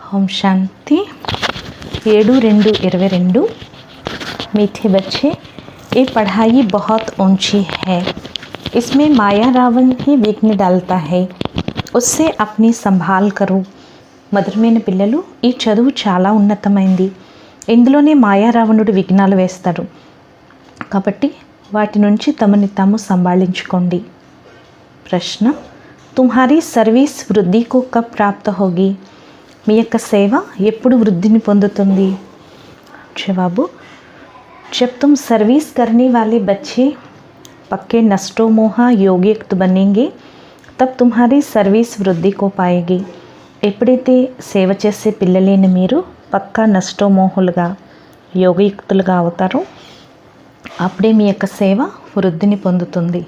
ओम शांति 7/2/22। मीठे बच्चे, ये पढ़ाई बहुत ऊंची है। इसमें माया रावण ही विघ्न डालता है, उससे अपनी संभाल करो। మధురమైన పిల్లలు, ఈ చదువు చాలా ఉన్నతమైంది. ఇందులోనే మాయా రావణుడు విఘ్నాలు వేస్తాడు. కాబట్టి వాటి నుంచి తమని తాము సంభాళించుకోండి. ప్రశ్న, తుమ్హారీ సర్వీస్ వృద్ధి కో కబ్ ప్రాప్త హోగి? మీ యొక్క సేవ ఎప్పుడు వృద్ధిని పొందుతుంది? జవాబు, जब तुम सर्विस करने वाले बच्चे पक्के नष्टो मोहा योगयुक्त बनेंगे तब तुम्हारी सर्विस वृद्धि को पाएगी. ఎప్పుడైతే సేవ చేసే పిల్లలైన మీరు పక్కా నష్టోమోహులుగా యోగయుక్తులుగా అవుతారో అప్పుడే మీ యొక్క సేవ వృద్ధిని పొందుతుంది.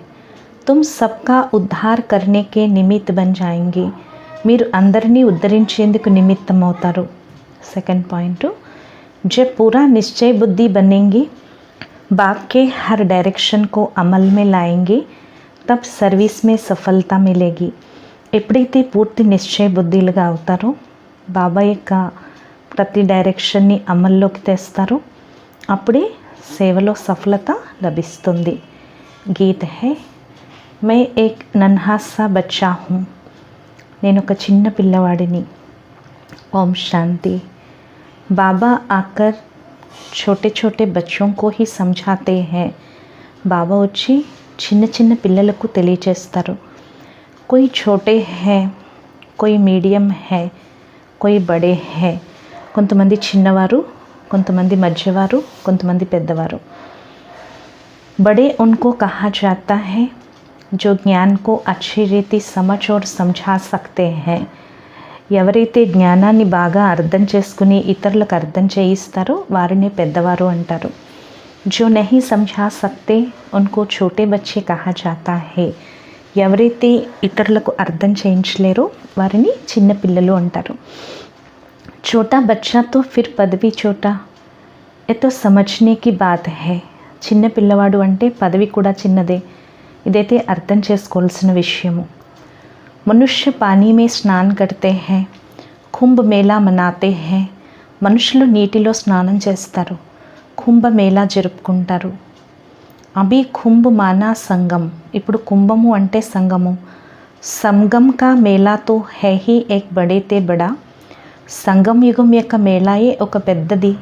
తుమ్ సబ్కా ఉద్ధార్ కర్నే కే నిమిత్ బన్ జాయేంగే. మీరు అందరినీ ఉద్ధరించేందుకు నిమిత్తం అవుతారు. సెకండ్ పాయింట్, जब पूरा निश्चय बुद्धि बनेंगे, बाग के हर डायरेक्शन को अमल में लाएंगे, तब सर्विस में सफलता मिलेगी. ఎప్పుడైతే పూర్తి నిశ్చయ బుద్ధిలుగా అవుతారో, బాబా యొక్క ప్రతి డైరెక్షన్ని అమల్లోకి తెస్తారో అప్పుడే సేవలో సఫలత లభిస్తుంది. గీత హై, मैं एक नन्हा सा बच्चा हूँ. నేను ఒక చిన్న పిల్లవాడిని. ఓం శాంతి. बाबा आकर छोटे छोटे बच्चों को ही समझाते हैं. बाबा వచ్చి చిన్న చిన్న పిల్లలకు తెలియచేస్తారు. कोई छोटे हैं, कोई మీడియం है, कोई बड़े है. కొంతమంది చిన్నవారు, కొంతమంది మధ్యవారు, కొంతమంది పెద్దవారు. बड़े उनको कहा जाता है जो ज्ञान को अच्छी रीति समझ और समझा सकते हैं. ఎవరైతే జ్ఞానాన్ని బాగా అర్థం చేసుకుని ఇతరులకు అర్థం చేయిస్తారో వారిని పెద్దవారు అంటారు. जो नहीं समझा सकते उनको छोटे बच्चे कहा जाता है. ఎవరైతే ఇతరులకు అర్థం చేయించలేరో వారిని చిన్న పిల్లలు అంటారు. छोटा बच्चा तो फिर पदवी छोटा, ये तो समझने की बात है. చిన్న పిల్లవాడు అంటే పదవి కూడా చిన్నదే. ఇదైతే అర్థం చేసుకోవాల్సిన విషయము. మనుష్య పానీ మే స్నాన్ కర్తే హై, కుంభ మేళా మనాతే హై. మనుషులు నీటిలో స్నానం చేస్తారు, కుంభ మేళా జరుపుకుంటారు. అభి కుంభ మానా సంగం. ఇప్పుడు కుంభము అంటే సంగము. సంగం కా మేళా తో హై హీ ఏక్ బడే తే బడా. సంగం యుగం యొక్క మేళాయే ఒక పెద్దది.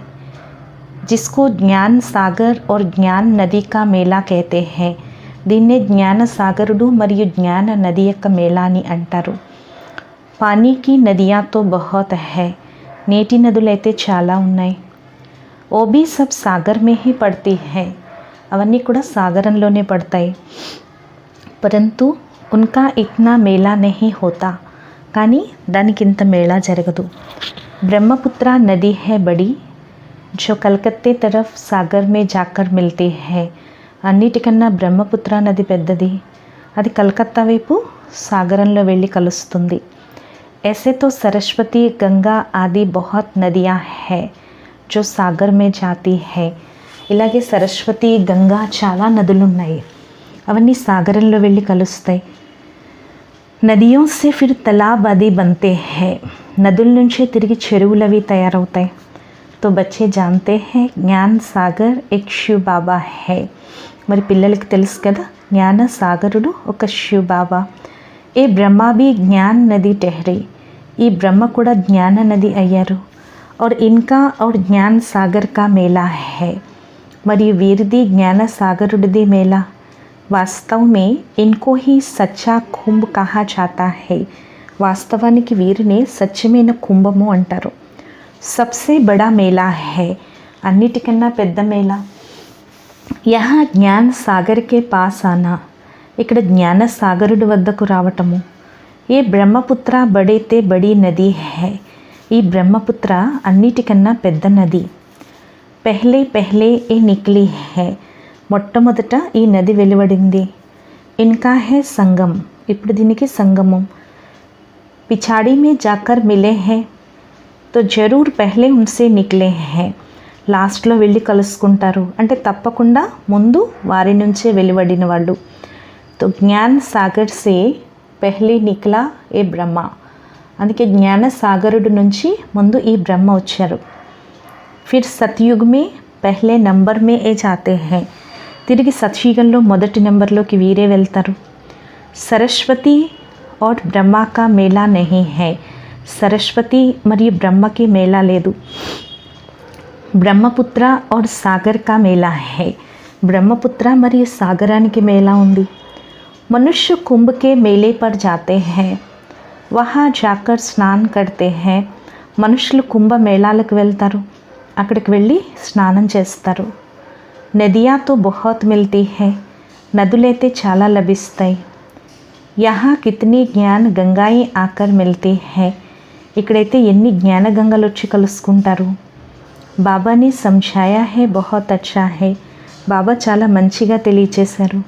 జిస్కో జ్ఞాన్ సాగర్ और జ్ఞాన్ నది కా మేళా कहते हैं. దీన్నే జ్ఞాన సాగరుడు మరియు జ్ఞాన నది యొక్క మేళాని అంటారు. పానీకి నదియాతో బహుత్ హై. నీటి నదులైతే చాలా ఉన్నాయి. ఓ భీ సబ్ సాగర్ మే హీ పడతీ హై. అవన్నీ కూడా సాగరంలోనే పడతాయి. పరంతు ఉన్కా ఇత్నా మేళా నహీ హోతా. కానీ దానికి ఇంత మేళా జరగదు. బ్రహ్మపుత్ర నది హై బడి, जो కలకత్తే तरफ సాగర్ మే జాకర్ మిల్తీ హై. అన్నిటికన్నా బ్రహ్మపుత్ర నది పెద్దది. అది కలకత్తా వైపు సాగరంలో వెళ్ళి కలుస్తుంది. ऐसे तो सरस्वती गंगा आदि बहुत नदियाँ हैं जो सागर में जाती है. ఇలాగే సరస్వతి, గంగా చాలా నదులు ఉన్నాయి, అవన్నీ సాగరంలో వెళ్ళి కలుస్తాయి. నదియోं से फिर तालाब आदि बनते हैं. నదుల నుంచే తిరిగి చెరువులవి తయారవుతాయి. तो बच्चे जानते हैं ज्ञान सागर एक शिव बाबा है. మరి పిల్లలకి తెలుసు కదా, జ్ఞాన సాగరుడు ఒక శివ్ బాబా. ఏ బ్రహ్మ भी ज्ञान नदी ठहरे. ఈ బ్రహ్మ కూడా జ్ఞాన నది అయ్యారు. और इनका और ज्ञान सागर का मेला है. మరియు వీరిది జ్ఞాన సాగరుడిది మేళా. వాస్తవ में इनको ही सच्चा कुंभ कहा जाता है. వాస్తవానికి వీరినే సత్యమైన కుంభము అంటారు. सबसे बड़ा मेला है. అన్నిటికన్నా పెద్ద మేళా. యహా జ్ఞాన్ సాగర్ కే పాస్ ఆనా. ఇక్కడ జ్ఞాన సాగరుడి వద్దకు రావటము. ఏ బ్రహ్మపుత్ర బడేతే బడి నది హై. ఈ బ్రహ్మపుత్ర అన్నిటికన్నా పెద్ద నది. పెహ్లే పెహ్లే ఏ నిక్లీ హై. మొట్టమొదట ఈ నది వెలువడింది. ఇన్కా హై సంగం. ఇప్పుడు దీనికి సంగమం. పిఛాడీ మే జాకర్ మిలే హై तो జరూర్ పెహ్లే ఉన్సే నిక్లే హై. లాస్ట్లో వెళ్ళి కలుసుకుంటారు అంటే తప్పకుండా ముందు వారి నుంచే వెలువడిన వాళ్ళు. तो ज्ञान सागर से पहले निकला ए ब्रह्मा. అందుకే జ్ఞాన సాగరుడు నుంచి ముందు ఈ బ్రహ్మ వచ్చారు. ఫిర్ సత్యుగ్ మే పహలే నంబర్ మే ఏ జాతే హై, తిరిగి సత్యుగంలో మొదటి నెంబర్లోకి వీరే వెళ్తారు. సరస్వతి और ब्रह्मा का मेला नहीं है, సరస్వతి మరియు బ్రహ్మకి మేళా లేదు. బ్రహ్మపుత్ర और सागर का मेला है, బ్రహ్మపుత్ర మరియు సాగరానికి మేళా ఉంది. मनुष्य कुंभ के मेले पर जाते हैं, वहाँ जाकर स्नान करते हैं. మనుషులు కుంభ మేళాలకు వెళ్తారు, అక్కడికి వెళ్ళి స్నానం చేస్తారు. నదియా తో బహుత్ మిల్తీ హై, నదులైతే చాలా లభిస్తాయి. यहाँ कितनी ज्ञान गंगाएं आकर मिलती है, ఇక్కడైతే ఎన్ని జ్ఞాన గంగలు వచ్చి కలుసుకుంటారు. బాబాని समझाया है बहुत अच्छा है, బాబా చాలా మంచిగా తెలియచేశారు.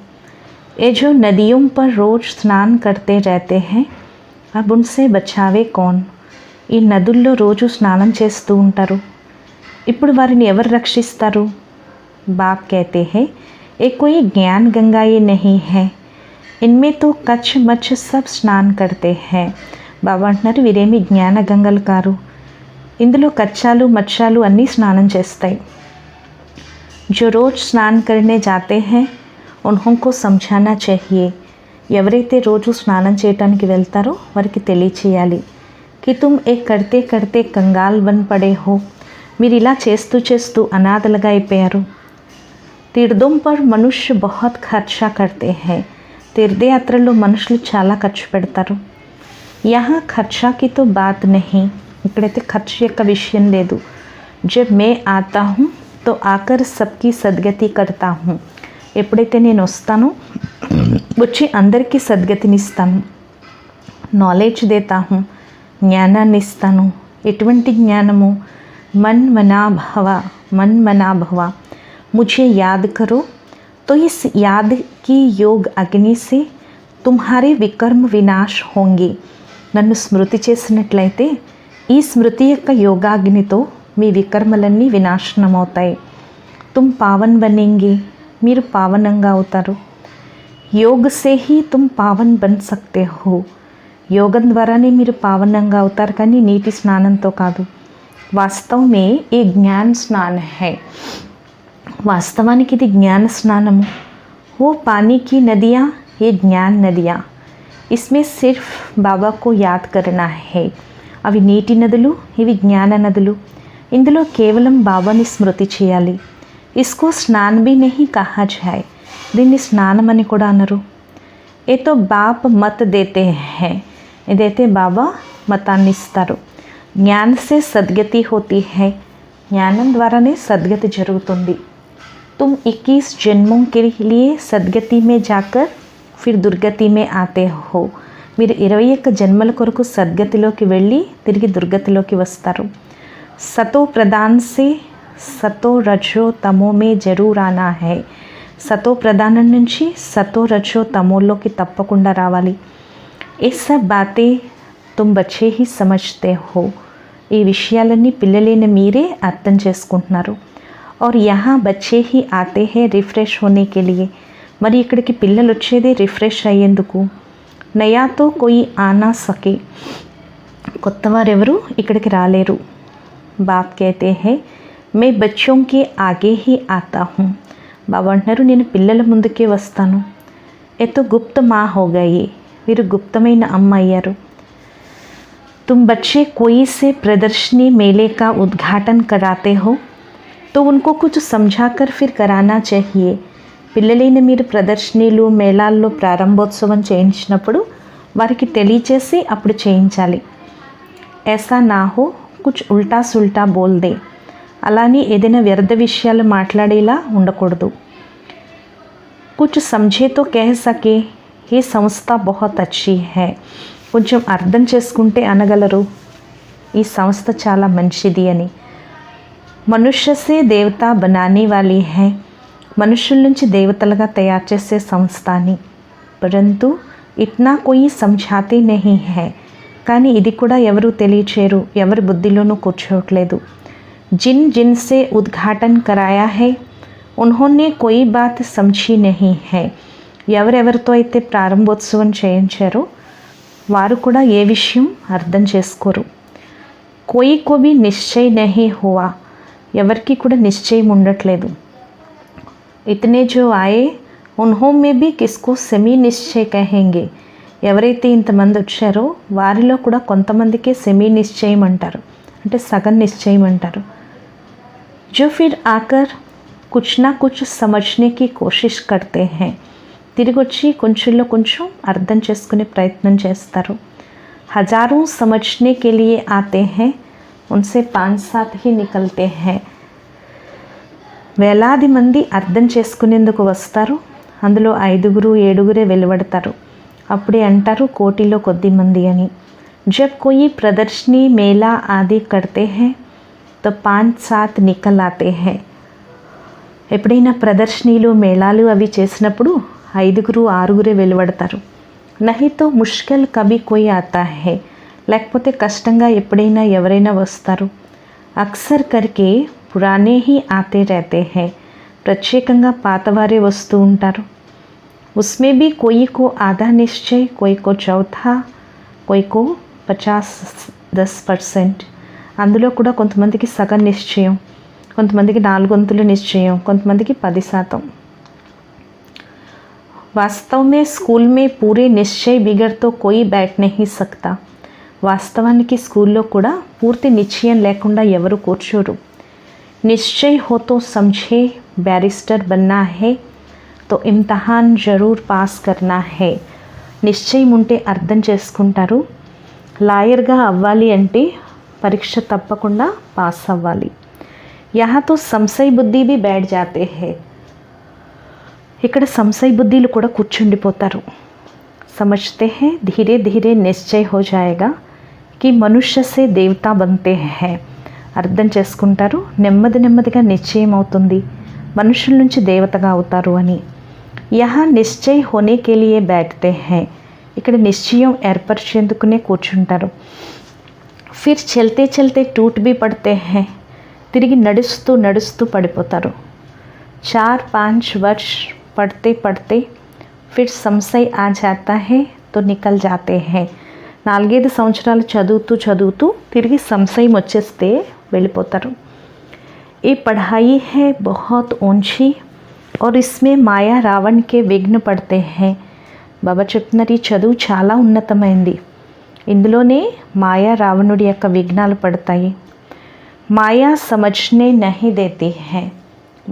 ये जो नदियों पर रोज स्नान करते रहते हैं, अब उनसे बचावे कौन, ఈ నదుల్లో రోజు స్నానం చేస్తూ ఉంటారు, ఇప్పుడు వారిని ఎవరు రక్షిస్తారు. బాప్ कहते हैं ये कोई ज्ञान गंगाएं नहीं है, इनमें तो कच्छ मच्छ सब स्नान करते हैं. బాబా అంటున్నారు వీరేమి జ్ఞాన గంగలు కారు, ఇందులో కచ్చాలు మత్స్యాలు అన్నీ స్నానం చేస్తాయి. जो रोज स्नान करने जाते हैं उन्हों को समझाना चाहिए, ఎవరైతే రోజు స్నానం చేయటానికి వెళ్తారో వారికి తెలియచేయాలి. कि तुम एक करते करते कंगाल बन पड़े हो, మీరు ఇలా చేస్తూ చేస్తూ అనాథలుగా అయిపోయారు. तीर्थों पर मनुष्य बहुत खर्चा करते हैं, తీర్థయాత్రల్లో మనుషులు చాలా ఖర్చు పెడతారు. यहाँ खर्चा की तो बात नहीं, ఇక్కడైతే ఖర్చు యొక్క విషయం లేదు. जब मैं आता हूँ तो आकर सबकी सदगति करता हूँ, ఎప్పుడైతే నేను వస్తానో వచ్చి అందరికీ సద్గతిని ఇస్తాను. నాలెడ్జ్ దేతా హూ, జ్ఞానాన్ని ఇస్తాను. ఎటువంటి జ్ఞానము? మన్ మనా భవ, మన్ మనా భవ, मुझे याद करो तो इस याद की योग अग्नि से तुम्हारे विकर्म विनाश होंगे. నన్ను స్మృతి చేసినట్లయితే ఈ స్మృతి యొక్క యోగాగ్నితో మీ వికర్మలన్నీ వినాశనమవుతాయి. తుమ్ పావన్ బనేంగే, మీరు పావనంగా అవుతారు. योग से ही तुम पावन बन सकते हो, యోగం ద్వారానే మీరు పావనంగా అవుతారు, కానీ నీటి స్నానంతో కాదు. వాస్తవం మే ఏ జ్ఞాన స్నాన హై, వాస్తవానికి ఇది జ్ఞాన స్నానము. वो पानी की नदियाँ ये ज्ञान नदियाँ, इसमें सिर्फ बाबा को याद करना है. అవి నీటి నదులు, ఇవి జ్ఞాన నదులు, ఇందులో కేవలం బాబాని స్మృతి చేయాలి. इसको स्नान भी नहीं कहा जाए, దీన్ని స్నానం అని కూడా అనరు. ఏ తో బాప్ మత్ దేతే హై, ఇదైతే బాబా మతాన్ని ఇస్తారు. జ్ఞాన్ సే సద్గతి హోతీ హై, జ్ఞానం ద్వారానే సద్గతి జరుగుతుంది. तुम 21 जन्मों के लिए सदगति में जाकर फिर दुर्गति में आते हो, మీరు 21 జన్మల కొరకు సద్గతిలోకి వెళ్ళి తిరిగి దుర్గతిలోకి వస్తారు. సతో ప్రధాన్ సే సతో రజో తమో మే జరూర్ ఆనా హై, సతో ప్రధానం నుంచి సతో రజో తమోలోకి తప్పకుండా రావాలి. ఏ సబ్ బాతే తుమ్ బచ్చే హీ సమజ్తే హో, ఈ విషయాలన్నీ పిల్లలైన మీరే అర్థం చేసుకుంటున్నారు. और यहाँ बच्चे ही आते हैं रिफ्रेश होने के लिए, మరి ఇక్కడికి పిల్లలు వచ్చేదే రిఫ్రెష్ అయ్యేందుకు. నయా తో కోయి ఆనా సకే, కొత్తవారెవరు ఇక్కడికి రాలేరు. బాప్ कहते हैं मैं बच्चों के आगे ही आता हूँ, బాబా అంటున్నారు నేను పిల్లల ముందుకే వస్తాను. ఏ తో గుప్త మా హో గయి, వీరు గుప్తమైన అమ్మ అయ్యారు. तुम बच्चे कोई से प्रदर्शनी मेले का उद्घाटन कराते हो तो उनको कुछ समझाकर फिर कराना चाहिए. పిల్లలైన మీరు ప్రదర్శనలు మేళాల్లో ప్రారంభోత్సవం చేయించినప్పుడు వారికి తెలియచేసి అప్పుడు చేయించాలి. ऐसा ना हो कुछ उल्टा सुल्टा बोल दे, అలానే ఏదైనా వ్యర్థ విషయాలు మాట్లాడేలా ఉండకూడదు. कुछ समझे तो कह सके ये संस्था बहुत अच्छी है, కొంచెం అర్థం చేసుకుంటే అనగలరు ఈ సంస్థ చాలా మంచిది అని. మనుష్య సే దేవత బనానే వాలీ హై, మనుషుల నుంచి దేవతలుగా తయారు చేసే సంస్థ అని. పరంతు ఇట్నా కోయి సమఝాతే నహీ హై, కానీ ఇది కూడా ఎవరు తెలియచేయరు, ఎవరి బుద్ధిలోనూ కూర్చోవట్లేదు. జిన్ జిన్ సే ఉద్ఘాటన్ కరాయా హై ఉన్హోనే కోయి బాత్ సమझी నహీ హై, ఎవరెవరితో అయితే ప్రారంభోత్సవం చేయించారో వారు కూడా ఏ విషయం అర్థం చేసుకోరు. కోయి కో భీ నిశ్చయ నహీ హువా, ఎవరికి కూడా నిశ్చయం ఉండట్లేదు. ఇతనే జో ఆయే ఉన్హోం మే భీ కిస్కో సెమీ నిశ్చయ కహెంగే, ఎవరైతే ఇంతమంది వచ్చారో వారిలో కూడా కొంతమందికే సెమీ నిశ్చయం అంటారు, అంటే సగం నిశ్చయం అంటారు. जो फिर आकर कुछ ना कुछ समझने की कोशिश करते हैं, తిరిగి వచ్చి కొంచెంలో కొంచెం అర్థం చేసుకునే ప్రయత్నం చేస్తారు. हजारों समझने के लिए आते हैं, उनसे 5-7 ही निकलते हैं. వేలాది మంది అర్థం చేసుకునేందుకు వస్తారు, అందులో 5-7 వెలువడతారు. అప్పుడే అంటారు కోటిలో కొద్ది మంది అని. जब कोई प्रदर्शनी मेला आदि करते हैं तो 5-7 నికల్ ఆతే హై. ఎప్పుడైనా ప్రదర్శనీలు మేళాలు అవి చేసినప్పుడు 5-6 వెలువడతారు. నహీ తో ముష్కిల్ కభీ కోయి ఆతా హై, లేకపోతే కష్టంగా ఎప్పుడైనా ఎవరైనా వస్తారు. అక్సర్ కర్కే పురానే హీ ఆతే రహతే హై, ప్రత్యేకంగా పాతవారే వస్తూ ఉంటారు. ఉస్మే భీ కోయి కో ఆధా నిశ్చయ్, కోయి కో చౌథా, కోయి కో 50-10%. అందులో కూడా కొంతమందికి సగం నిశ్చయం, కొంతమందికి 4 వంతులు నిశ్చయం, కొంతమందికి 10%. వాస్తవ में స్కూల్ में पूरे నిశ్చయ్ బిగర్ తో కోయి बैठ नहीं सकता, వాస్తవానికి స్కూల్లో కూడా పూర్తి నిశ్చయం లేకుండా ఎవరు కూర్చోరు. నిశ్చయ్ हो तो समझे बैरिस्टर बनना है तो इम्तिहान जरूर पास करना है, నిశ్చయం ఉంటే అర్థం చేసుకుంటారు, లాయర్గా అవ్వాలి అంటే పరీక్ష తప్పకుండా పాస్ అవ్వాలి. యహా తో సంశయ బుద్ధి भी बैठ जाते हैं, ఇక్కడ సంశయ బుద్ధిలు కూడా కూర్చుండిపోతారు. समझते हैं धीरे धीरे निश्चय हो जाएगा कि मनुष्य से देवता बनते हैं, అర్థం చేసుకుంటారు నెమ్మది నెమ్మదిగా నిశ్చయం అవుతుంది మనుషుల నుంచి దేవతగా అవుతారు అని. యహా నిశ్చయ హోనే కే లియే बैठते हैं, ఇక్కడ నిశ్చయం ఏర్పరిచేందుకునే కూర్చుంటారు. ఫిర్ చల్తే చల్తే టూట్ भी पड़ते हैं, తిరిగి నడుస్తూ నడుస్తూ పడిపోతారు. 4-5 वर्ष पढ़ते पढ़ते फिर संशय आ जाता है तो निकल जाते हैं. 4-5 సంవత్సరాలు చదువుతూ చదువుతూ తిరిగి సంశయం వచ్చేస్తే వెళ్ళిపోతారు. ये पढ़ाई है बहुत ऊंची और इसमें माया रावण के विघ्न पड़ते हैं. బాబా చెప్తున్నారు ఈ చదువు చాలా ఉన్నతమైంది, ఇందులోనే మాయా రావణుడి యొక్క విఘ్నాలు పడతాయి. మాయా సమజ్నే నహీ దేతి హై,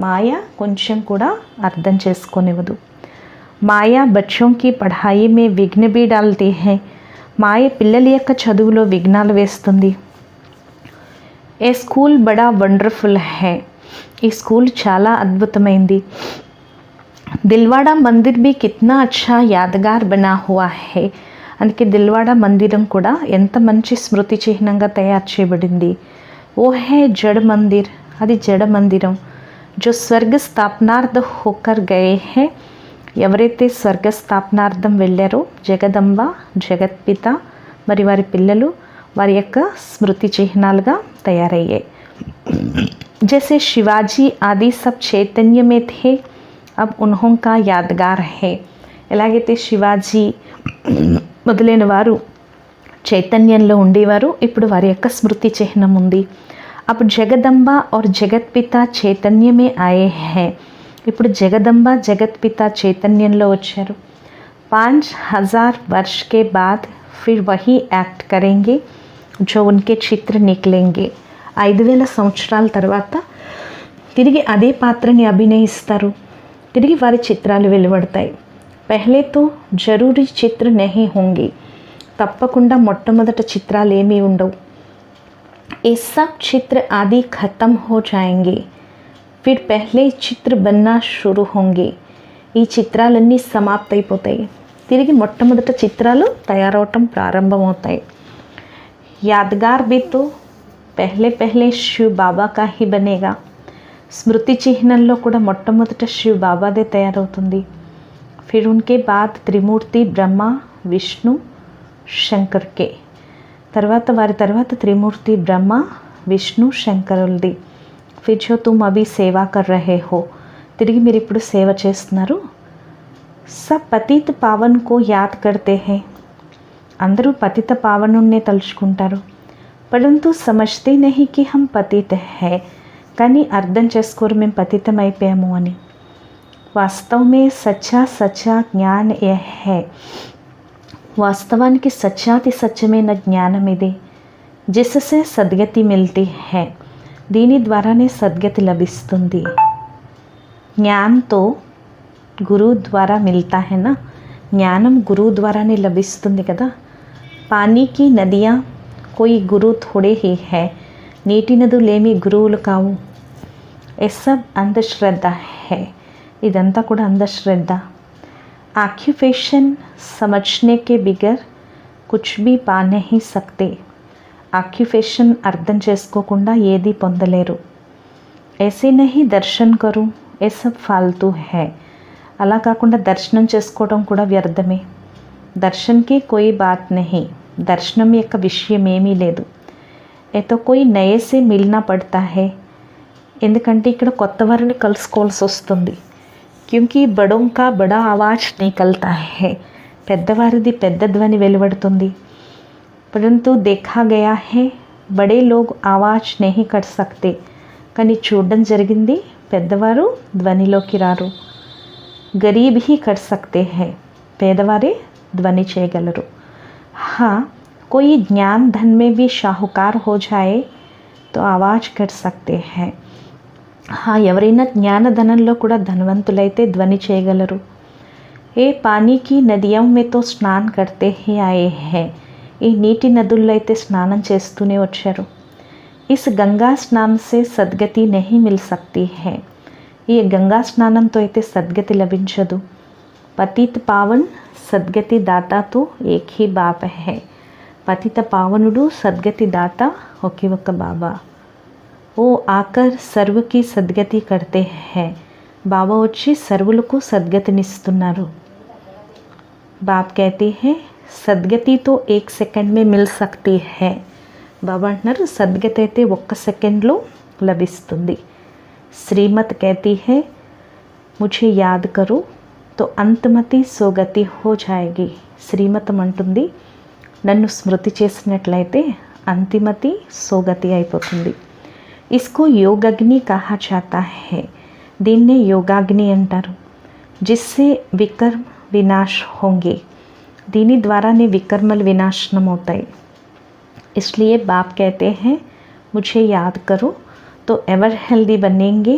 మాయ కొంచెం కూడా అర్థం చేసుకోనివ్వదు. మాయా బచ్చోं की पढ़ाई में विघ्न भी डालती है, మాయ పిల్లల యొక్క చదువులో విఘ్నాలు వేస్తుంది. ఏ స్కూల్ బడా వండర్ఫుల్ హై, ఈ స్కూల్ చాలా అద్భుతమైంది. దిల్వాడా మందిర్ भी कितना अच्छा यादगार बना हुआ है, అందుకే దిల్వాడా మందిరం కూడా ఎంత మంచి స్మృతి చిహ్నంగా తయారు చేయబడింది. ఓ హే జడ్ మందిర్, అది జడ మందిరం. जो स्वर्ग स्थापनार्थ होकर गए हैं, ఎవరైతే స్వర్గ స్థాపనార్థం వెళ్ళారో జగదంబ జగత్పిత మరి వారి పిల్లలు వారి యొక్క స్మృతి చిహ్నాలుగా తయారయ్యాయి. जैसे शिवाजी आदि सब चैतन्य में थे अब उन्हों का यादगार है, ఎలాగైతే శివాజీ మొదలైన వారు చైతన్యంలో ఉండేవారు ఇప్పుడు వారి యొక్క స్మృతి చిహ్నం ఉంది. अब जगदम्बा और जगत पिता चैतन्य में आए हैं, ఇప్పుడు జగదంబ జగత్పిత చైతన్యంలో వచ్చారు. 5000 वर्ष के बाद फिर वही एक्ट करेंगे जो उनके चित्र निकलेंगे. 5000 సంవత్సరాల తర్వాత తిరిగి అదే పాత్రని అభినయిస్తారు, తిరిగి వారి చిత్రాలు వెలువడతాయి. పహలే తో జరూరీ చిత్ర నహీ హోంగే, తప్పకుండా మొట్టమొదట చిత్రాలు ఏమీ ఉండవు. ये सब चित्र आदि ख़त्म हो जाएंगे फिर पहले चित्र बनना शुरू होंगे, ఈ చిత్రాలన్నీ సమాప్త అయిపోతాయి, తిరిగి మొట్టమొదట చిత్రాలు తయారవటం ప్రారంభమవుతాయి. यादगार भी तो पहले पहले शिव बाबा का ही बनेगा, స్మృతి చిహ్నంలో కూడా మొట్టమొదట శివ్ బాబాదే తయారవుతుంది. फिर उनके बाद त्रिमूर्ति ब्रह्मा विष्णु शंकर के, తర్వాత వారి తర్వాత త్రిమూర్తి బ్రహ్మ విష్ణు శంకరులది. ఫిర్ జో తుమ్ అభి సేవా కర్ రహే హో, తిరిగి మీరు ఇప్పుడు సేవ చేస్తున్నారు. సబ్ పతిత్ పావన్ కో యాద్ కర్తే హై, అందరూ పతిత పావనుణ్ణే తలుచుకుంటారు, పరంతు సమజ్తే నహీ కి హమ్ పతిత హై, కానీ అర్థం చేసుకోరు మేము పతితం అయిపోయాము అని. వాస్తవ మే సచ్చా సచ్చా జ్ఞాన్ ఏ హై, వాస్తవానికి సత్యాతి సత్యమైన జ్ఞానం ఇదే. జిస్సే సద్గతి మిల్తీ హై, దీని ద్వారానే సద్గతి లభిస్తుంది. జ్ఞాన్తో గురువు ద్వారా మిల్తా హై నా, జ్ఞానం గురువు ద్వారానే లభిస్తుంది కదా. పానీకి నదియా కోయి గురు థోడే హీ హై, నీటి నదులేమి గురువులు కావు. ఏ సబ్ అంధశ్రద్ధ హై, ఇదంతా కూడా అంధశ్రద్ధ. ఆక్యుపేషన్ సమజ్నే కే బిగర్ కుచ్ భీ పా నహీ సక్తే, ఆక్యుపేషన్ అర్థం చేసుకోకుండా ఏది పొందలేరు. ऐसे नहीं దర్శన్ కరు, ఏ సబ్ ఫాల్తూ హై, అలా కాకుండా దర్శనం చేసుకోవడం కూడా వ్యర్థమే. దర్శన్కి కోయి బాత్ నహీ, దర్శనం యొక్క విషయం ఏమీ లేదు. ఏతో కోయి నయేసే మిల్నా పడతా హై, ఎందుకంటే ఇక్కడ కొత్త వారిని కలుసుకోవాల్సి వస్తుంది. క్యూంకీ బడోం కా బడా ఆవాజ్ నికల్తా హై, పెద్దవారిది పెద్ద ధ్వని వెలువడుతుంది. పరంతు దేఖా గయా హై బడే లోగ్ ఆవాజ్ నహీ కర్ సక్తే, కానీ చూడడం జరిగింది పెద్దవారు ధ్వనిలోకి రారు. గరీబ్ హీ కర్ సక్తే హై, పేదవారే ధ్వని చేయగలరు. हाँ कोई ज्ञान धन में भी शाहूकार हो जाए तो आवाज़ कर सकते हैं. ఎవరైనా జ్ఞానధనంలో కూడా ధనవంతులైతే ధ్వని చేయగలరు. ఏ పానీకి నదియం మేతో స్నాన్ కర్తే హీ ఆయే హై, ఈ నీటి నదుల్లో అయితే స్నానం చేస్తూనే వచ్చారు. ఇస్ గంగా స్నాన్ సే సద్గతి నహీ మిల్ సక్తి హై, ఈ గంగా స్నానంతో అయితే సద్గతి లభించదు. పతిత్ పావన్ సద్గతి దాతాతో ఏక్ హీ బాబా హై, పతిత పావనుడు సద్గతి దాత ఒకే ఒక్క బాబా. ఓ ఆకర్ సర్వకి సద్గతి కర్తే హై, బాబా వచ్చి సర్వులకు సద్గతినిస్తున్నారు. బాబ్ कहते हैं సద్గతి తో 1 సెకండ్ మే మిల్ సక్తి హై, బాబా అంటున్నారు సద్గతి అయితే 1 సెకండ్లో లభిస్తుంది. శ్రీమత్ कहती है मुझे याद करो तो అంతమతి సోగతి హో జాయేగి, శ్రీమతం అంటుంది నన్ను స్మృతి చేసినట్లయితే అంతిమతి సోగతి అయిపోతుంది. ఇస్కో యోగాగ్ని కహా జాతా హై, దీన్నే యోగాగ్ని అంటారు. జిస్సే వికర్మ వినాశ్ హోంగే, దీని ద్వారానే వికర్మలు వినాశనం అవుతాయి. इसलिए बाप कहते हैं मुझे याद करो तो एवर हेल्दी बनेंगे,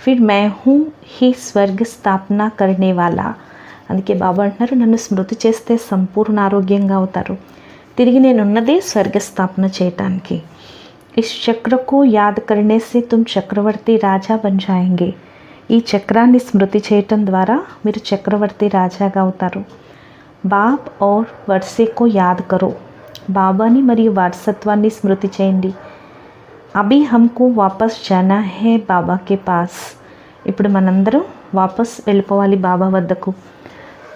फिर मैं हूँ ही స్వర్గ స్థాపన करने वाला. అందుకే బాబా అంటున్నారు నన్ను స్మృతి చేస్తే సంపూర్ణ ఆరోగ్యంగా అవుతారు, తిరిగి నేనున్నదే స్వర్గస్థాపన చేయటానికి. ఇస్ చక్రకు యాద్ కర్నే సే తుమ్ చక్రవర్తి రాజా బన్ జాయేంగే, ఈ చక్రాన్ని స్మృతి చేయటం ద్వారా మీరు చక్రవర్తి రాజాగా అవుతారు. బాప్ ఔర్ వర్సేకో యాద్ కరో, బాబాని మరియు వారసత్వాన్ని స్మృతి చేయండి. అభి హమ్కు వాపస్ జానా హే బాబా కే పాస్, ఇప్పుడు మనందరం వాపస్ వెళ్ళిపోవాలి బాబా వద్దకు.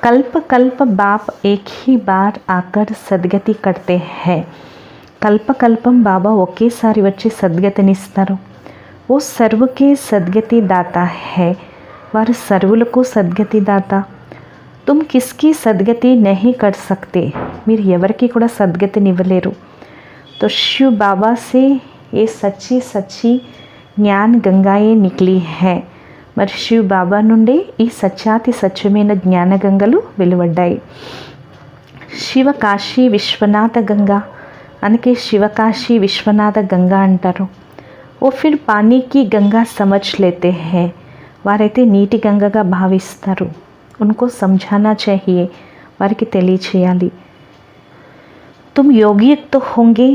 కల్ప కల్ప బాప్ ఏక్ హీ బార్ ఆకర్ సద్గతి కర్తే హై, కల్పకల్పం బాబా ఒకేసారి వచ్చి సద్గతినిస్తారు. ఓ సర్వకే సద్గతి దాతా హై, వారు సర్వులకు సద్గతి దాత. తుమ్ కిస్కి సద్గతి నహీ కర్ సక్తే, మీరు ఎవరికి కూడా సద్గతినివ్వలేరు. తో శివ్ బాబా సే ఏ సచ్చి సచ్చి జ్ఞాన్ గంగాయే నిక్లీ హై, మరి శివ్ బాబా నుండే ఈ సత్యాతి సత్యమైన జ్ఞానగంగలు వెలువడ్డాయి. శివకాశీ విశ్వనాథ గంగా, అందుకే శివకాశీ విశ్వనాథ గంగా అంటారు. ఓ ఫిర్ పానీకి గంగా సమజ్ లేతే హై, వారైతే నీటి గంగగా భావిస్తారు. ఉన్కో సమझाना चाहिए, వారికి తెలియచేయాలి. తుమ్ యోగియుక్త హోంగే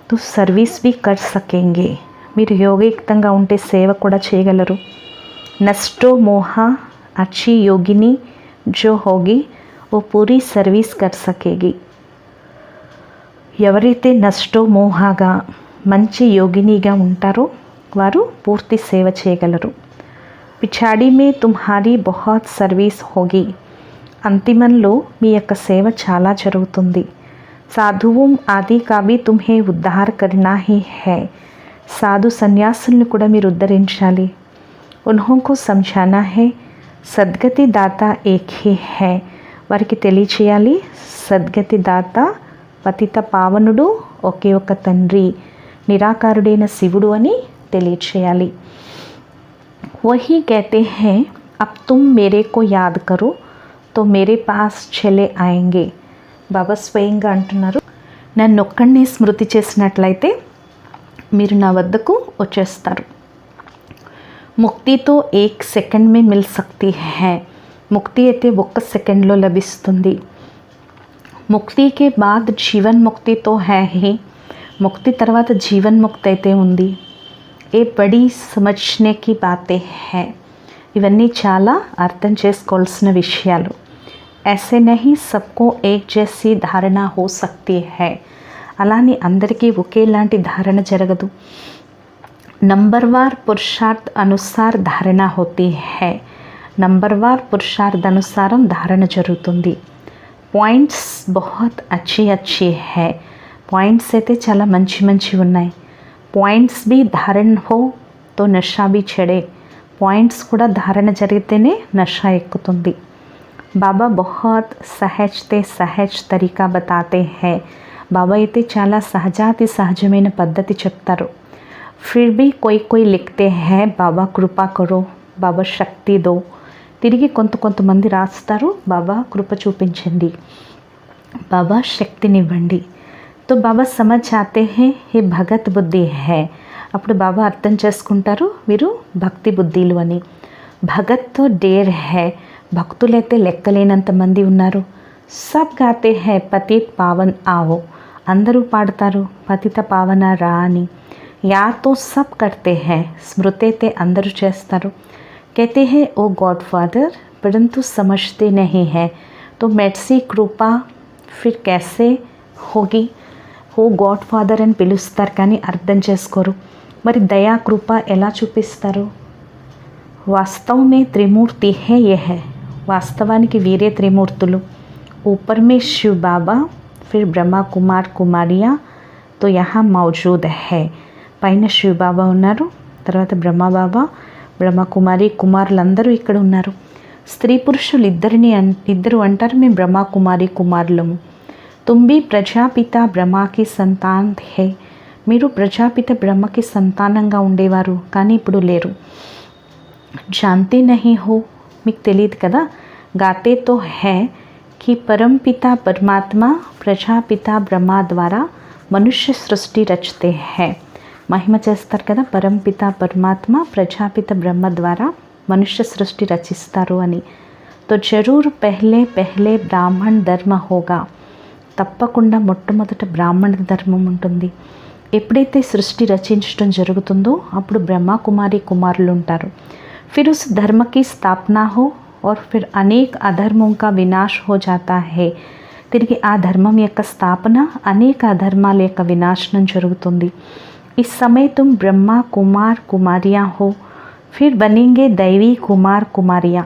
తో సర్వీస్ भी कर सकेंगे, మీరు యోగయుక్తంగా ఉంటే సేవ కూడా చేయగలరు. నష్టో మోహ अच्छी योगिनी जो होगी वो पूरी सर्विस कर सकेगी, ఎవరైతే నష్టో మోహగా మంచి యోగినిగా ఉంటారో వారు పూర్తి సేవ చేయగలరు. పిछाड़ी में तुम्हारी बहुत सर्विस होगी, అంతిమంలో మీ యొక్క సేవ చాలా జరుగుతుంది. సాధువుం ఆది కావి తుమ్హే ఉద్ధార్ కర్నా హీ హై, సాధు సన్యాసుల్ని కూడా మీరు ఉద్ధరించాలి. ఉన్హోంకు సమझाना है సద్గతి దాత ఏక్ హీ హై, వారికి తెలియచేయాలి సద్గతి దాత పతిత పావనుడు ఒకే ఒక తండ్రి, నిరాకారుడైన శివుడు అని తెలియచేయాలి. वही कहते हैं अब तुम मेरे को याद करो तो मेरे पास चले आएंगे. బాబా స్వయంగా అంటున్నారు, నన్ను ఒక్కడిని స్మృతి చేసినట్లయితే మీరు నా వద్దకు వచ్చేస్తారు. ముక్తి తో 1 సెకండ్ మే మిల్ సక్తి హై. ముక్తి అయితే 1 సెకండ్లో లభిస్తుంది. ముక్తి కే బాద్ జీవన్ ముక్తి తో హై హీ. ముక్తి తర్వాత జీవన్ ముక్తి అయితే ఉంది. ఏ బడి సమజ్నే కి బాతే హై. ఇవన్నీ చాలా అర్థం చేసుకోవాల్సిన విషయాలు. ऐसे नहीं सबको एक जैसी धारणा हो सकती है. అలానే అందరికీ ఒకేలాంటి ధారణ జరగదు. నంబర్వార్ పురుషార్థ్ అనుసార్ ధారణ హోతీ హై. నంబర్వార్ పురుషార్థ్ అనుసారం ధారణ జరుగుతుంది. పాయింట్స్ బహుత్ అచ్చి అచ్చి హై. పాయింట్స్ అయితే చాలా మంచి మంచి ఉన్నాయి. పాయింట్స్ भी धारण हो तो नशा भी चढ़े. పాయింట్స్ కూడా ధారణ జరిగితేనే నష ఎక్కుతుంది. బాబా బహుత్ సహజ్ తరీకా బతాతే హై. బాబా అయితే చాలా సహజాతి సహజమైన పద్ధతి చెప్తారు. ఫిర్ భీ కోయి లిఖతే హై బాబా కృపా కరో, బాబా శక్తి దో. తిరిగి కొంతమంది రాస్తారు, బాబా కృప చూపించండి, బాబా శక్తినివ్వండి. तो బాబా సమజ్ ఆతే హై హే భగత్ బుద్ధి హై. అప్పుడు బాబా అర్థం చేసుకుంటారు వీరు భక్తి బుద్ధిలు అని. భగత్ తో డేర్ హై. భక్తులైతే లెక్కలేనంత మంది ఉన్నారు. సబ్ గాతే హై పతిత్ పావన్ ఆవో. అందరూ పాడతారు పతిత పావన రా అని. యా తో సబ్ కర్తే హై. స్మృతి అయితే అందరూ చేస్తారు. कहते हैं ओ गॉड फादर परंतु समझते नहीं है तो मेट्सी कृपा फिर कैसे होगी. ఓ గాడ్ ఫాదర్ అని పిలుస్తారు కానీ అర్థం చేసుకోరు. మరి దయా కృప ఎలా చూపిస్తారు? వాస్తవమే త్రిమూర్తి హే ఏ హై. వాస్తవానికి వీరే త్రిమూర్తులు. ऊपर में शिव बाबा फिर ब्रह्मा कुमार कुमारियाँ तो यहाँ मौजूद है. పైన శివ బాబా ఉన్నారు, తర్వాత బ్రహ్మ బాబా, బ్రహ్మ కుమారి కుమారులందరూ ఇక్కడ ఉన్నారు. స్త్రీ పురుషులు ఇద్దరు అంటారు మేము బ్రహ్మ కుమారి కుమారులము. తుంబి ప్రజాపిత బ్రహ్మకి సంతాన్ హే. మీరు ప్రజాపిత బ్రహ్మకి సంతానంగా ఉండేవారు కానీ ఇప్పుడు లేరు. జాంతే నహీ హో. మీకు తెలియదు కదా. గాతే తో హై कि परमपिता परमात्मा ప్రజాపిత బ్రహ్మ ద్వారా మనుష్య సృష్టి రచతే హై. మహిమ చేస్తారు కదా, పరంపిత పరమాత్మ ప్రజాపిత బ్రహ్మ ద్వారా మనుష్య సృష్టి రచిస్తారు అని. తో జరూర్ పెహ్లే బ్రాహ్మణ్ ధర్మ హోగా. తప్పకుండా మొట్టమొదట బ్రాహ్మణ ధర్మం ఉంటుంది. ఎప్పుడైతే సృష్టి రచించడం జరుగుతుందో అప్పుడు బ్రహ్మ కుమారి కుమారులు ఉంటారు. फिर उस धर्म की स्थापना हो और फिर अनेक अधर्मों का विनाश हो जाता है. తిరిగి ఆ ధర్మం యొక్క స్థాపన, అనేక అధర్మాల యొక్క వినాశనం జరుగుతుంది. इस समय तुम ब्रह्मा कुमार कुमारियाँ हो फिर बनेंगे दैवी కుమార్ కుమారియా.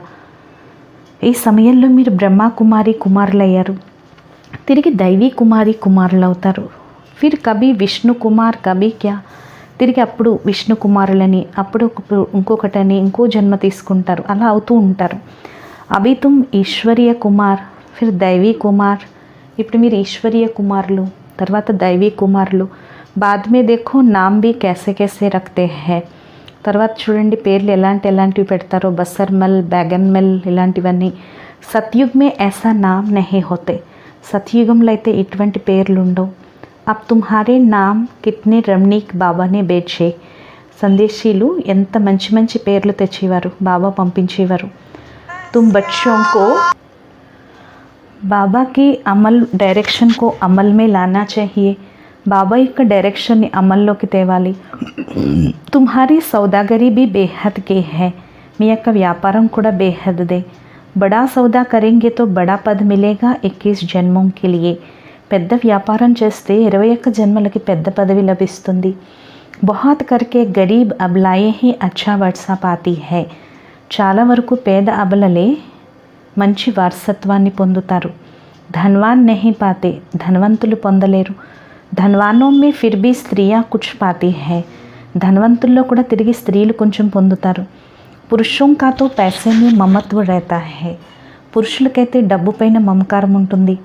ఈ సమయంలో మీరు బ్రహ్మ కుమారి కుమారులు అయ్యారు, తిరిగి దైవీ కుమారి కుమారులు అవుతారు. ఫిర్ కభీ విష్ణు కుమార్ కభీ క్యా. తిరిగి అప్పుడు విష్ణు కుమారులని, అప్పుడు ఇంకొకటని ఇంకో జన్మ తీసుకుంటారు, అలా అవుతూ ఉంటారు. అభి తుమ్ ఈశ్వరీయ కుమార్ ఫిర్ దైవీ కుమార్. ఇప్పుడు మీరు ఈశ్వరీయ కుమారులు, తర్వాత దైవీ కుమారులు. బాద్ మే దేఖో నామ్ భీ कैसे कैसे రఖతే హై. తర్వాత చూడండి పేర్లు ఎలాంటివి పెడతారో, బసర్మల్, బ్యాగన్మల్ ఇలాంటివన్నీ. సత్యుగ్ మే ऐसा नाम नहीं होते. సత్యుగంలో అయితే ఇటువంటి పేర్లు ఉండవు. అబ్ తుమ్హారే నామ్ కిత్నే రమణీక్ బాబానే బేచే. సందేశీలు ఎంత మంచి మంచి పేర్లు తెచ్చేవారు, బాబా పంపించేవారు. తుమ్ బచ్చోంకో బాబా కి అమల్ డైరెక్షన్ కో అమల్ మే లానా చాహియే. బాబా యొక్క డైరెక్షన్ని అమల్లోకి తేవాలి. తుమ్హారీ సౌదాగరీ భీ బేహద్ కే హై. మీ యొక్క వ్యాపారం కూడా బేహద్దే. బడా సౌదా కరేంగే తో బడా పద్ మిలేగా 21 జన్మం కే లియే. పెద్ద వ్యాపారం చేస్తే 21 జన్మలకి పెద్ద పదవి లభిస్తుంది. బహుత్ కర్కే గరీబ్ అబలాయే హీ అచ్చా వర్సా పాతి హై. చాలా వరకు పేద అబలలే మంచి వారసత్వాన్ని పొందుతారు. ధన్వాన్ నహీ పాతే. ధనవంతులు పొందలేరు. ధనవానోं में फिर भी स्त्रियाँ कुछ पाती है. ధనవంతుల్లో కూడా తిరిగి స్త్రీలు కొంచెం పొందుతారు. పురుషోं का तो पैसे में ममत्व रहता है. పురుషులకైతే డబ్బు పైన మమకారం ఉంటుంది.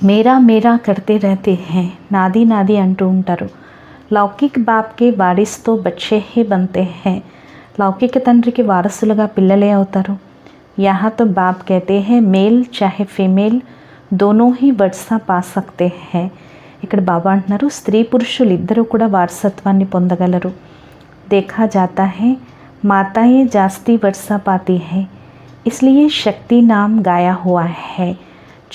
మేరా మేరా करते रहते हैं, నాది నాది అంటూ ఉంటారు. లౌకిక్ బాప్కి వారిస్తో బచ్చే హీ బంతే హై. లౌకిక తండ్రికి వారసులుగా పిల్లలే అవుతారు. यहाँ तो बाप कहते हैं मेल चाहे फीमेल दोनों ही वर्षा पा सकते हैं. ఇక్కడ బాబా అంటున్నారు స్త్రీ పురుషులు ఇద్దరూ కూడా వారసత్వాన్ని పొందగలరు. देखा जाता है माताएं जास्ती वर्षा पाती हैं, इसलिए शक्ति नाम गाया हुआ है.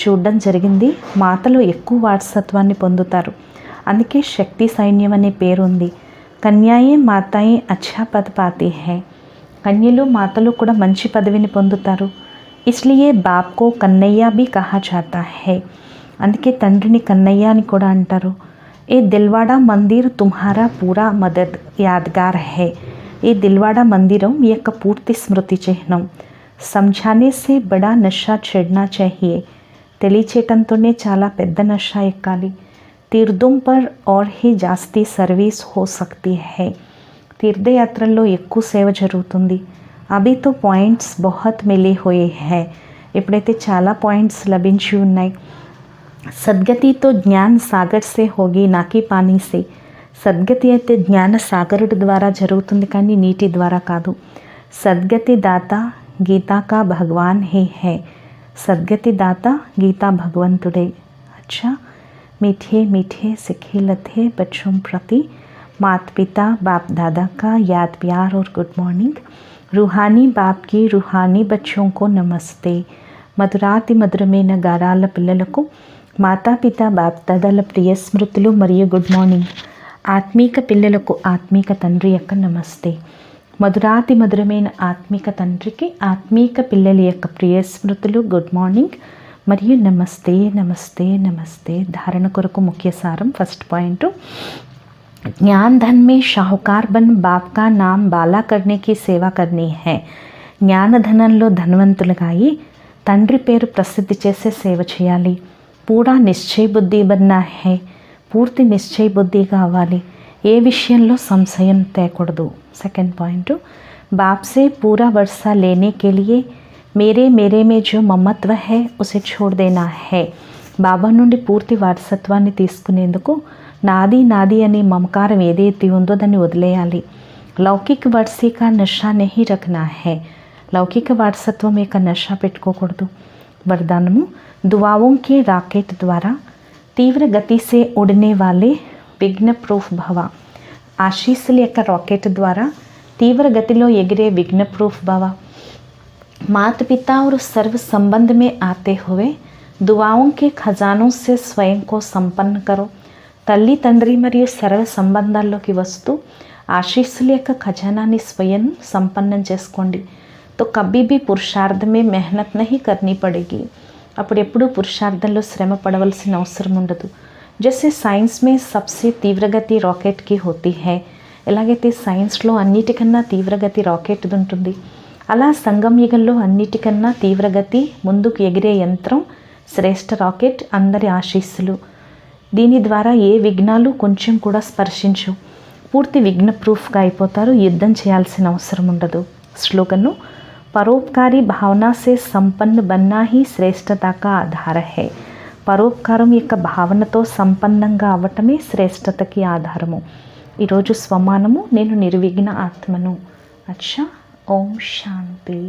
చూడడం జరిగింది, మాతలు ఎక్కువ వారసత్వాన్ని పొందుతారు, అందుకే శక్తి సైన్యం అనే పేరు ఉంది. కన్యాయే మాతాయే అచ్చా పద్ పాతి హై. కన్యలు మాతలు కూడా మంచి పదవిని పొందుతారు. ఇస్లియే బాప్కో కన్నయ్య బి కహా జాతా హై. అందుకే తండ్రిని కన్నయ్య అని కూడా అంటారు. ఏ దిల్వాడా మందిర్ తుమ్హారా పూరా మదద్ యాద్గార్ హై. ఈ దిల్వాడా మందిరం మీ యొక్క పూర్తి స్మృతి చిహ్నం. సమఝానే సే బడా నషా చెడ్నా చాహియే. తెలియచేయటంతోనే చాలా పెద్ద నష ఎక్కాలి. తీర్థం పర్ ఔర్ హీ జాస్తి సర్వీస్ హో సక్తి హై. తీర్థయాత్రల్లో ఎక్కువ సేవ జరుగుతుంది. అభి తో పాయింట్స్ బహుత్ మిలే హోయే హై. ఇప్పుడైతే చాలా పాయింట్స్ లభించి ఉన్నాయి. సద్గతి తో జ్ఞాన్ సాగర్ సే హోగి నాకి పానీ సే. సద్గతి అయితే జ్ఞాన సాగరుడి ద్వారా జరుగుతుంది, కానీ నీటి ద్వారా కాదు. సద్గతి దాత గీతా కా భగవాన్ హీ హై. సద్గతి దాత గీతా భగవంతుడే. అచ్చా, मीठे मीठे सिखे लथे बच्चों प्रति माता पिता बाप दादा का याद प्यार और गुड मॉर्निंग. रूहानी बाप की रूहानी बच्चों को नमस्ते. మధురాతి మధురమైన గారాల పిల్లలకు మాతాపిత బాప్ దాదాల ప్రియ స్మృతులు మరియు గుడ్ మార్నింగ్. ఆత్మీక పిల్లలకు ఆత్మీక తండ్రి యొక్క నమస్తే. మధురాతి మధురమైన ఆత్మీక తండ్రికి ఆత్మీక పిల్లల యొక్క ప్రియ స్మృతులు గుడ్ మార్నింగ్ మరియు నమస్తే నమస్తే నమస్తే. ధారణ కొరకు ముఖ్య సారం. ఫస్ట్ పాయింట్, ज्ञान धन में शाहूकार बन बाप का नाम बाला करने की सेवा करनी है. జ్ఞానధనంలో ధనవంతులుగా అయి తండ్రి పేరు ప్రసిద్ధి చేసే సేవ చేయాలి. పూరా నిశ్చయ బుద్ధి బన్నా హై. పూర్తి నిశ్చయ బుద్ధిగా అవ్వాలి. ఏ విషయంలో సంశయం తేకూడదు. సెకండ్ పాయింట్, बाप से पूरा वर्षा लेने के लिए मेरे मेरे में जो ममत्व है उसे छोड़ देना है. బాబా నుండి పూర్తి వారసత్వాన్ని తీసుకునేందుకు నాది నాది అనే మమకారం ఏదైతే ఉందో దాన్ని వదిలేయాలి. లౌకిక వర్షీ కా నషా నహీ రఖనా హై. లౌకిక వారసత్వం యొక్క నషా పెట్టుకోకూడదు. వరదానము, దువాओं के राकेट द्वारा तीव्र गति से उड़ने वाले विघ्न प्रूफ भव. ఆశీస్సుల యొక్క రాకెట్ ద్వారా తీవ్ర గతిలో ఎగిరే విఘ్న ప్రూఫ్ భవ. माता पिता और सर्व संबंध में आते हुए दुआओं के खजानों से स्वयं को संपन्न करो. తల్లి తండ్రి మరియు సర్వ సంబంధాల్లోకి వస్తూ ఆశీస్సుల యొక్క ఖజానాన్ని స్వయం సంపన్నం చేసుకోండి. तो कभी भी पुरुषार्थ में मेहनत नहीं करनी पड़ेगी. అప్పుడు ఎప్పుడూ పురుషార్థంలో శ్రమ పడవలసిన అవసరం ఉండదు. जैसे साइंस में सबसे तीव्रगति रॉकेट की होती है, ఎలాగైతే సైన్స్లో అన్నిటికన్నా తీవ్రగతి రాకెట్ ఉంటుంది, అలా సంగం యుగంలో అన్నిటికన్నా తీవ్రగతి ముందుకు ఎగిరే యంత్రం శ్రేష్ఠ రాకెట్ అందరి ఆశీస్సులు. దీని ద్వారా ఏ విఘ్నాలు కొంచెం కూడా స్పర్శించు. పూర్తి విఘ్న ప్రూఫ్గా అయిపోతారు. యుద్ధం చేయాల్సిన అవసరం ఉండదు. స్లోగను, పరోపకారి భావన సే సంపన్న బన్నా హీ శ్రేష్టత కా ఆధార హై. పరోపకారం యొక్క భావనతో సంపన్నంగా అవ్వటమే శ్రేష్టతకి ఆధారము. ఈరోజు స్వమానము, నేను నిర్విఘ్న ఆత్మను. అచ్చా, ఓం శాంతి.